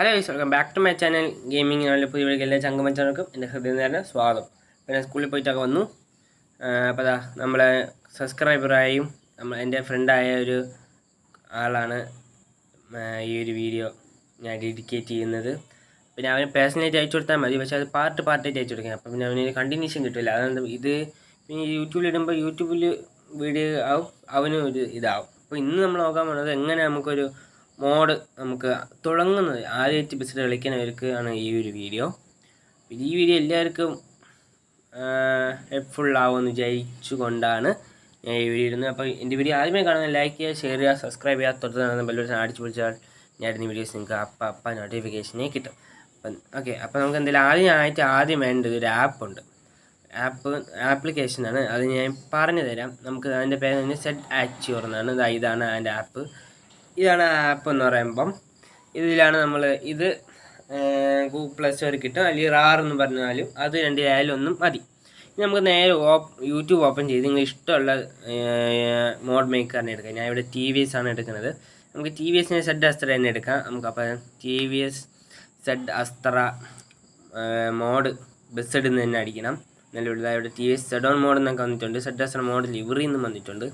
Hello guys, welcome back to my channel gaming. നല്ല പുതിയ video എല്ലാ ചങ്കമച്ചവർക്കും എൻ്റെ ഹൃദയം നേരെ സ്വാഗതം. പിന്നെ സ്കൂളിൽ പോയിട്ടൊക്കെ വന്നു. അപ്പോൾ അതാ നമ്മളെ സബ്സ്ക്രൈബറായും എൻ്റെ ഫ്രണ്ടായ ഒരു ആളാണ് ഈ ഒരു വീഡിയോ ഞാൻ ഡെഡിക്കേറ്റ് ചെയ്യുന്നത്. പിന്നെ അവന് പേഴ്സണലായിട്ട് അയച്ചു കൊടുത്താൽ മതി, പക്ഷേ അത് പാർട്ടായിട്ട് അയച്ചു കൊടുക്കാം. അപ്പം പിന്നെ അവന് കണ്ടിന്യൂഷൻ കിട്ടില്ല. അതാണ് ഇത്. പിന്നെ യൂട്യൂബിലിടുമ്പോൾ യൂട്യൂബിൽ വീഡിയോ ആവും, അവനും ഒരു ഇതാവും. അപ്പോൾ ഇന്ന് നമ്മൾ നോക്കാൻ പോകുന്നത് എങ്ങനെ നമുക്കൊരു മോഡ് നമുക്ക് തുടങ്ങുന്നത് ആദ്യമായിട്ട് ബിസിനസ് കളിക്കുന്നവർക്ക് ആണ് ഈ ഒരു വീഡിയോ. ഈ വീഡിയോ എല്ലാവർക്കും ഹെൽപ്ഫുൾ ആവുമെന്ന് വിചാരിച്ചു കൊണ്ടാണ് ഞാൻ ഈ വീഡിയോ ഇടുന്നത്. അപ്പോൾ എൻ്റെ വീഡിയോ ആദ്യമേ കാണുന്നത് ലൈക്ക് ചെയ്യുക, ഷെയർ ചെയ്യുക, സബ്സ്ക്രൈബ് ചെയ്യുക, തൊട്ട് ബെല്ല് അടിച്ചു പിടിച്ചാൽ ഞാൻ ഇടുന്ന വീഡിയോസ് നിങ്ങൾക്ക് അപ്പം നോട്ടിഫിക്കേഷനേ കിട്ടും. അപ്പം ഓക്കെ, അപ്പോൾ നമുക്ക് എന്തെങ്കിലും ആദ്യം വേണ്ടത് ഒരു ആപ്പുണ്ട്. ആപ്ലിക്കേഷനാണ്. അത് ഞാൻ പറഞ്ഞു തരാം. നമുക്ക് അതിൻ്റെ പേര് തന്നെ സെറ്റ് ആക്ച്വർ എന്നാണ്. ഇതാണ് അതിൻ്റെ ആപ്പ്. ഇതാണ് ആപ്പ് എന്ന് പറയുമ്പം ഇതിലാണ് നമ്മൾ ഇത് ഗൂഗിൾ പ്ലേ സ്റ്റോറിൽ കിട്ടും, അല്ലെങ്കിൽ റാർ എന്ന് പറഞ്ഞാലും അത് രണ്ടിലായാലും ഒന്നും മതി. ഇനി നമുക്ക് നേരെ യൂട്യൂബ് ഓപ്പൺ ചെയ്ത് നിങ്ങൾ ഇഷ്ടമുള്ള മോഡ് മേക്കറിനെ എടുക്കാം. ഞാൻ ഇവിടെ ടി വി എസ് ആണ് എടുക്കുന്നത്. നമുക്ക് ടി വി എസിനെ സെഡ് അസ്ത്ര തന്നെ എടുക്കാം. നമുക്ക് അപ്പം T V S Z Astra mode best എന്ന് തന്നെ അടിക്കണം. നല്ല ഇവിടെ T V S Z on mode എന്നൊക്കെ വന്നിട്ടുണ്ട്. സെഡ് അസ്ത്ര മോഡ് ലിവറി എന്നും വന്നിട്ടുണ്ട്.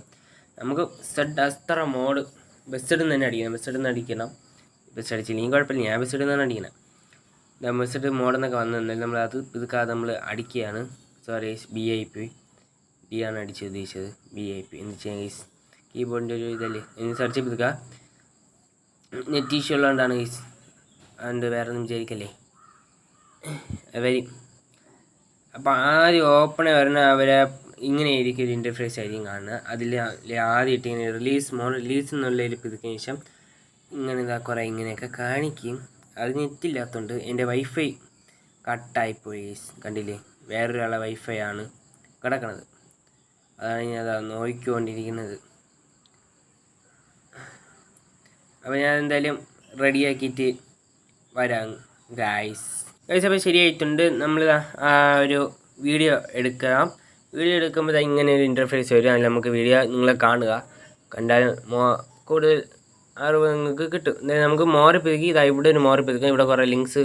നമുക്ക് സെഡ് അസ്ത്ര മോഡ് ബെസ്റ്റ് തന്നെ അടിക്കണം. ബെസ്റ്റ് അടിക്കണം. ബെസ്റ്റ് അടിച്ചില്ലെങ്കിൽ കുഴപ്പമില്ല, ഞാൻ ബെസ്റ്റ് തന്നെ അടിക്കണം. ബെസ്റ്റ് മോഡെന്നൊക്കെ വന്നിട്ടുണ്ടെങ്കിൽ നമ്മൾ അത് ഇതൊക്കെ നമ്മൾ അടിക്കുകയാണ്. സോറി, ബി ആണ് അടിച്ച് ഉദ്ദേശിച്ചത്. BIP എന്ന് വെച്ചാൽ കീബോർഡിൻ്റെ ഒരു ഇതല്ലേ. ഇനി സെർച്ച് ചെയ്ത് എടുക്കുക. നെറ്റ് ഇഷ്യൂ ഉള്ളതുകൊണ്ടാണ് ഗൈസ്, അതുകൊണ്ട് വേറെ ഒന്നും വിചാരിക്കല്ലേ. വരും. അപ്പോൾ ആദ്യം ഓപ്പണേ വരുന്ന അവരെ ഇങ്ങനെ ആയിരിക്കും ഒരു ഇൻ്റർഫേസ് ആയിരിക്കും കാണുക. അതിൽ ആദ്യമായിട്ട് ഇങ്ങനെ റിലീസ് എന്നുള്ളൊരു പിതുക്കിന് ശേഷം ഇങ്ങനെ ഇതാ കുറേ ഇങ്ങനെയൊക്കെ കാണിക്കും. അത് നെറ്റില്ലാത്തതുകൊണ്ട് എൻ്റെ വൈഫൈ കട്ടായിപ്പോയി. കണ്ടില്ലേ, വേറൊരാളെ വൈഫൈ ആണ് കിടക്കണത്. അതാണ് ഞാൻ അതാ നോക്കിക്കൊണ്ടിരിക്കുന്നത്. അപ്പോൾ ഞാൻ എന്തായാലും റെഡിയാക്കിയിട്ട് വരാം ഗൈസ്. അപ്പോൾ ശരിയായിട്ടുണ്ട്. നമ്മൾ ആ ഒരു വീഡിയോ എടുക്കാം. വീഡിയോ എടുക്കുമ്പോൾ ഇങ്ങനെ ഒരു ഇൻ്റർഫേസ് വരും. അതിൽ നമുക്ക് വീഡിയോ നിങ്ങളെ കണ്ടാൽ കൂടുതൽ അറിവ് നിങ്ങൾക്ക് കിട്ടും. എന്തായാലും നമുക്ക് മോറ് പിതുക്കി ഇവിടെ ഒരു മോറ് പിതുക്കാം. ഇവിടെ കുറേ ലിങ്ക്സ്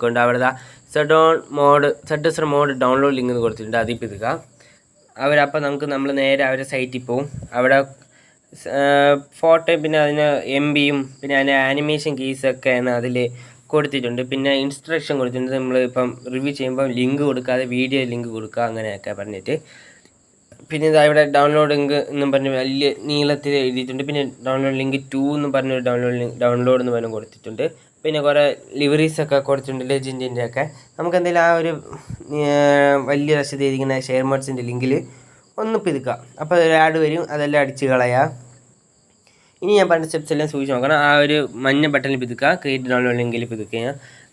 കൊണ്ട് അവിടെ സെഡ് മോഡ് ഡൗൺലോഡ് ലിങ്ക് കൊടുത്തിട്ടുണ്ട്. അതിൽ പിതുക്കാം. അവരപ്പോൾ നമ്മൾ നേരെ അവരുടെ സൈറ്റിൽ പോവും. അവിടെ ഫോട്ടോയും പിന്നെ അതിന് MBയും പിന്നെ അതിൻ്റെ ആനിമേഷൻ കീസൊക്കെയാണ് അതിൽ കൊടുത്തിട്ടുണ്ട്. പിന്നെ ഇൻസ്ട്രക്ഷൻ കൊടുത്തിട്ടുണ്ട്. നമ്മൾ ഇപ്പം റിവ്യൂ ചെയ്യുമ്പോൾ ലിങ്ക് കൊടുക്കാതെ വീഡിയോ ലിങ്ക് കൊടുക്കുക, അങ്ങനെയൊക്കെ പറഞ്ഞിട്ട്. പിന്നെ ഇതാ ഇവിടെ ഡൗൺലോഡ് ലിങ്ക് എന്നും പറഞ്ഞ് വലിയ നീളത്തിൽ എഴുതിയിട്ടുണ്ട്. പിന്നെ ഡൗൺലോഡ് ലിങ്ക് 2 എന്ന് പറഞ്ഞൊരു ഡൗൺലോഡ് എന്ന് പറഞ്ഞ് കൊടുത്തിട്ടുണ്ട്. പിന്നെ കുറേ ലിവറീസൊക്കെ കൊടുത്തിട്ടുണ്ട്, ലെജൻഡിൻ്റെ ഒക്കെ. നമുക്ക് എന്തെങ്കിലും ആ ഒരു വലിയ രസത്തിൽ ഇരിക്കുന്ന ഷെയർ മോഡ്സിൻ്റെ ലിങ്കിൽ ഒന്ന് പിതുക്കാം. അപ്പോൾ ഒരു ആഡ് വരും, അതെല്ലാം അടിച്ച് കളയാം. ഇനി ഞാൻ പറഞ്ഞ സ്റ്റെപ്സ് എല്ലാം സൂക്ഷിച്ച് നോക്കണം. ആ ഒരു മഞ്ഞ ബട്ടണിൽ പിതുക്കുക, ക്രിയേറ്റ് ഡൗൺലോഡ് ലിങ്കിൽ പിതുക്കുക.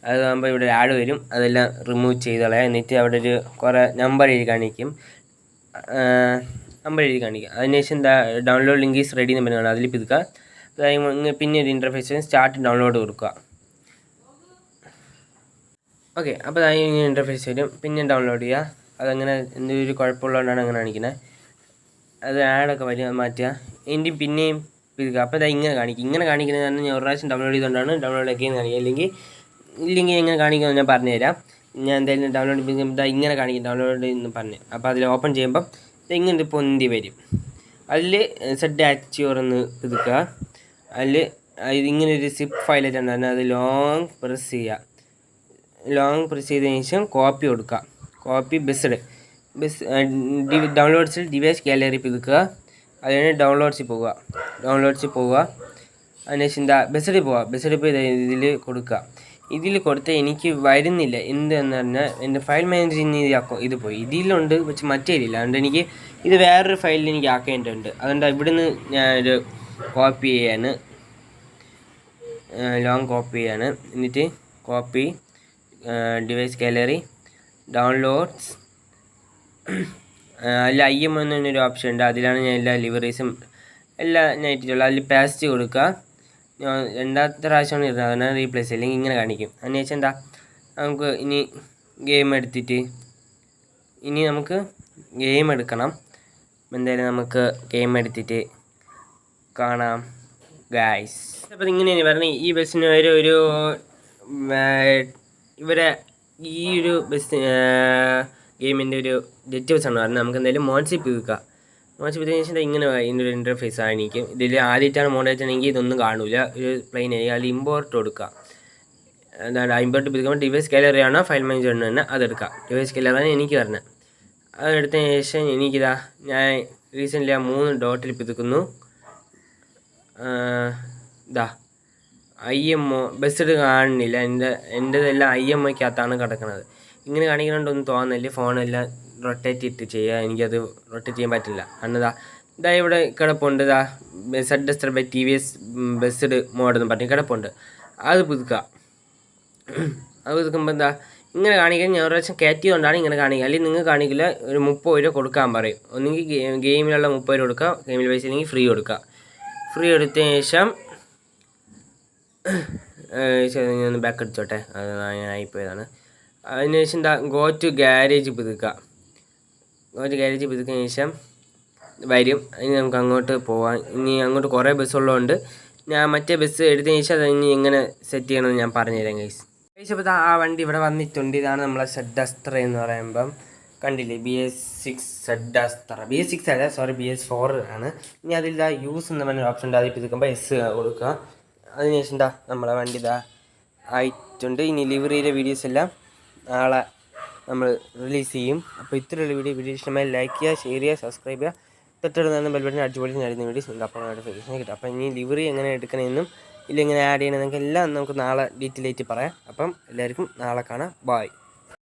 അതാകുമ്പോൾ ഇവിടെ ആഡ് വരും, അതെല്ലാം റിമൂവ് ചെയ്ത് കളയാം. എന്നിട്ട് അവിടെ ഒരു കുറേ നമ്പർ എഴുതി കാണിക്കും. അതിനുശേഷം ഡൗൺലോഡ് ലിങ്ക് ഈസ് റെഡി എന്ന് പറയുന്നത് അതിൽ പിതുക്കുക. പിന്നെ ഒരു ഇൻ്റർഫേസ് സ്റ്റാർട്ട് ഡൗൺലോഡ് കൊടുക്കുക. ഓക്കെ, അപ്പോൾ ഇങ്ങനെ ഇൻ്റർഫേസ് വരും. പിന്നെ ഡൗൺലോഡ് ചെയ്യുക. അതങ്ങനെ എന്തൊരു കുഴപ്പമുള്ളതുകൊണ്ടാണ് അങ്ങനെ കാണിക്കുന്നത്. അത് ആഡൊക്കെ വരും, മാറ്റുക. എൻ്റെ പിന്നെയും പിതുക്കുക. അപ്പോൾ ഇങ്ങനെ കാണിക്കും. ഇങ്ങനെ കാണിക്കുന്നത് ഞാൻ ഒരു പ്രാവശ്യം ഡൗൺലോഡ് ചെയ്തുകൊണ്ടാണ് ഡൗൺലോഡ് ആക്കിയെന്ന് കാണിക്കുക. ഇല്ലെങ്കിൽ എങ്ങനെ കാണിക്കുമെന്ന് ഞാൻ പറഞ്ഞുതരാം. ഞാൻ എന്തായാലും ഡൗൺലോഡ് ചെയ്യുമ്പോൾ ഇങ്ങനെ കാണിക്കും, ഡൗൺലോഡ് എന്ന് പറഞ്ഞു. അപ്പോൾ അതിൽ ഓപ്പൺ ചെയ്യുമ്പം ഇങ്ങനെ പൊന്തി വരും. അതിൽ സെഡ് ആക്ച്വർ എന്ന് പിതുക്കുക. അതിൽ ഇതിങ്ങനെ ഒരു സിപ്പ് ഫയലായിട്ട് ഉണ്ടായിരുന്നു. അത് ലോങ് പ്രസ് ചെയ്തതിന് ശേഷം കോപ്പി കൊടുക്കുക. കോപ്പി ബെസ്റ്റ് ഡൗൺലോഡ്സിൽ ഡിവൈസ് ഗാലറി പിതുക്കുക. അതിന് ഡൗൺലോഡ്സിൽ പോവുക. അതിനുശേഷം ബെസ്റ്റിൽ പോയി ഇതിൽ കൊടുക്കുക. ഇതിൽ കൊടുത്ത് എനിക്ക് വരുന്നില്ല. എന്തെന്ന് പറഞ്ഞാൽ എൻ്റെ ഫയൽ മാനേജറിൽ ഇത് പോയി. ഇതിലുണ്ട്, പക്ഷെ മറ്റേ ഇല്ല. അതുകൊണ്ട് എനിക്ക് ഇത് വേറൊരു ഫയലിൽ എനിക്ക് ആക്കേണ്ടതുണ്ട്. അതുകൊണ്ട് ഇവിടുന്ന് ഞാനൊരു കോപ്പി ചെയ്യാണ്, ലോങ് കോപ്പി ചെയ്യാണ്. എന്നിട്ട് കോപ്പി ഡിവൈസ് ഗാലറി ഡൗൺലോഡ്സ്. അതിൽ IM എന്നൊരു ഓപ്ഷൻ ഉണ്ട്. അതിലാണ് ഞാൻ എല്ലാ ലിവറീസും എല്ലാം നൈറ്റിട്ടുള്ളത്. അതിൽ പാസ്റ്റ് കൊടുക്കുക. രണ്ടാമത്തെ പ്രാവശ്യമാണ് ഇരുന്നത്, അതാണ് റീപ്ലേസ്. അല്ലെങ്കിൽ ഇങ്ങനെ കാണിക്കും. അതിനുശേഷം നമുക്ക് നമുക്ക് ഗെയിം എടുക്കണം. എന്തായാലും നമുക്ക് ഗെയിം എടുത്തിട്ട് കാണാം ഗായ്സ്. അപ്പോൾ ഇങ്ങനെയാണ് പറഞ്ഞത്. ഈ ബസ്സിന് ഒരു ഇവരെ ഈ ഒരു ബസ് ഗെയിമിൻ്റെ ഒരു ഡീറ്റെയിൽസ് ആണ് പറഞ്ഞത്. നമുക്ക് എന്തായാലും മോൺഷിപ്പ് വിൽക്കാം. മോൺഷിപ്പ് ശേഷം ഇങ്ങനെ ഇതിൻ്റെ ഒരു ഇൻ്റർഫേസ് ആയിരിക്കും. ഇതിൽ ആദ്യമായിട്ടാണ് മോഡേറ്റ് ആണെങ്കിൽ ഇതൊന്നും കാണില്ല, ഒരു പ്ലെയിൻ ആയിരിക്കും. അതിൽ ഇമ്പോർട്ട് കൊടുക്കുക. എന്താണ് ഇമ്പോർട്ട് പിടിക്കുമ്പോൾ ഡിവൈസ് ഗാലറി ആണോ ഫയൽ മാനേജർ തന്നെ അതെടുക്കാം. ഡിവൈസ് ഗാലറിയാണ് എനിക്ക് പറഞ്ഞത്. അതെടുത്തതിന് ശേഷം എനിക്കിതാ ഞാൻ റീസെൻ്റ്ലി ആ 3 ഡോട്ടിൽ പിതുക്കുന്നു. ഇതാ IMO ബസ് കാണുന്നില്ല. എൻ്റെതെല്ലാം IMOയ്ക്കകത്താണ് കിടക്കുന്നത്. ഇങ്ങനെ കാണിക്കണമെന്നൊന്നും തോന്നുന്നില്ല. ഫോണെല്ലാം റൊട്ടേറ്റ് ഇട്ട് ചെയ്യുക, എനിക്കത് റൊട്ടേറ്റ് ചെയ്യാൻ പറ്റില്ല. അന്നതാ ഇതാ ഇവിടെ കിടപ്പുണ്ട്. ഇതാ ZS TVS ബസ്ഡ് മോഡെന്ന് പറഞ്ഞ് കിടപ്പുണ്ട്. അത് പുതുക്കുക. അത് പുതുക്കുമ്പോൾ എന്താ ഇങ്ങനെ കാണിക്കാൻ ഞാൻ ഒരു പ്രാവശ്യം കയറ്റിയതുകൊണ്ടാണ് ഇങ്ങനെ കാണിക്കുക. അല്ലെങ്കിൽ നിങ്ങൾ കാണിക്കില്ല. ഒരു 30 രൂപ കൊടുക്കാൻ പറയും. ഒന്നെങ്കിൽ ഗെയിമിലുള്ള 30 രൂപ കൊടുക്കുക, ഗെയിമിൽ പൈസ ഇല്ലെങ്കിൽ ഫ്രീ കൊടുക്കുക. ഫ്രീ എടുത്തതിന് ശേഷം ഞാൻ ബാക്ക് അടിച്ചോട്ടെ, അത് ഞാൻ ആയിപ്പോയതാണ്. അതിന് ശേഷം എന്താ ഗോ ടു ഗാരേജ് പുതുക്കുക. ഗോ ടു ഗാരേജ് പുതുക്കിയതിന് ശേഷം വരും. ഇനി നമുക്ക് അങ്ങോട്ട് പോവാം. ഇനി അങ്ങോട്ട് കുറേ ബസ്സുള്ളതുകൊണ്ട് ഞാൻ മറ്റേ ബസ് എടുത്തതിന് ശേഷം അത് ഇനി എങ്ങനെ സെറ്റ് ചെയ്യണമെന്ന് ഞാൻ പറഞ്ഞുതരാം ഗൈസ്. അപ്പോൾ ആ വണ്ടി ഇവിടെ വന്നിട്ടുണ്ട്. ഇതാണ് നമ്മളെ ZS എന്ന് പറയുമ്പം കണ്ടില്ലേ, BS6 ZS. BS6 അല്ല, സോറി BS4 ആണ്. ഇനി അതിൽ യൂസ് എന്ന് പറഞ്ഞൊരു ഓപ്ഷൻ ഉണ്ട്. അതിൽ പിതുക്കുമ്പോൾ S കൊടുക്കുക. അതിനുശേഷം എന്താ നമ്മളെ വണ്ടി ഇതാ ആയിട്ടുണ്ട്. ഇനി ലിവറിയിലെ വീഡിയോസ് എല്ലാം നാളെ നമ്മൾ റിലീസ് ചെയ്യും. അപ്പോൾ ഇത്രയുള്ള വീഡിയോ ഇഷ്ടമായി ലൈക്ക് ചെയ്യുക, ഷെയർ ചെയ്യുക, സബ്സ്ക്രൈബ് ചെയ്യുക. തൊട്ടടുത്ത് ബെൽബട്ടൺ അടിച്ചുപൊളി നേടുന്ന വീഡിയോസ് ഉണ്ട്. അപ്പോൾ നോട്ടിഫിക്കേഷൻ കിട്ടും. അപ്പോൾ ഇനി ലിവറി എങ്ങനെ എടുക്കണമെന്നും ഇല്ല എങ്ങനെ ആഡ് ചെയ്യണമെന്നൊക്കെ എല്ലാം നമുക്ക് നാളെ ഡീറ്റെയിൽ ആയിട്ട് പറയാം. അപ്പം എല്ലാവർക്കും നാളെ കാണാം. ബൈ.